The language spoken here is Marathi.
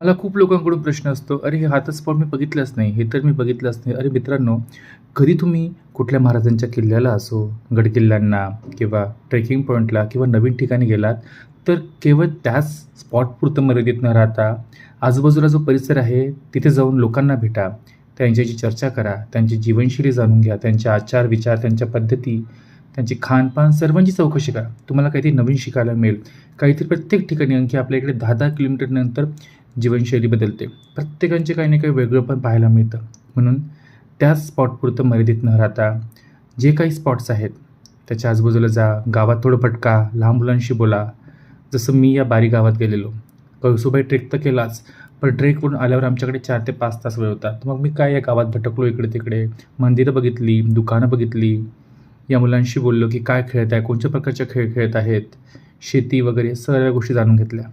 मला खूप लोकांकडून प्रश्न असतो, "अरे, हा तर स्पॉट मी बघितलाच नाही, हे तर मी बघितलंच नाही." अरे मित्रांनो, कधी तुम्ही कुठल्या महाराजांच्या किल्ल्याला असो, गडकिल्ल्यांना किंवा ट्रेकिंग पॉइंटला किंवा नवीन ठिकाणी गेलात, तर केवळ त्याच स्पॉटपुरतं मर्यादित न राहता, आजूबाजूला जो परिसर आहे, तिथे जाऊन लोकांना भेटा, त्यांच्याशी चर्चा करा, त्यांची जीवनशैली जाणून घ्या, त्यांचे आचार, विचार, त्यांच्या पद्धती, त्यांची खानपान सर्वांची चौकशी करा. तुम्हाला काहीतरी नवीन शिकायला मिळेल. काहीतरी प्रत्येक ठिकाणी आणखी आपल्या इकडे 10-10 किलोमीटर नंतर जीवनशैली बदलते. प्रत्येकाचे काही ना काही वेगळं पण पाहायला मिळतं. म्हणून त्याच स्पॉटपुरतं मर्यादित न राहता, जे काही स्पॉट्स आहेत, त्याच्या आजूबाजूला जा, गावात थोडं भटका, लहान मुलांशी बोला. जसं मी या बारी गावात गेलेलो. कळसूबाई ट्रेक तर केलाच, पण ट्रेकवरून आल्यावर आमच्याकडे 4 ते 5 तास वेळ होता. तर मग मी काय या गावात भटकलो इकडे-तिकडे. मंदिरं बघितली, दुकानं बघितली. या मुलांशी बोललो, की काय खेळत आहे, कोणत्या प्रकारचे खेळ खेळत आहेत, शेती वगैरे सगळ्या गोष्टी जाणून घेतल्या.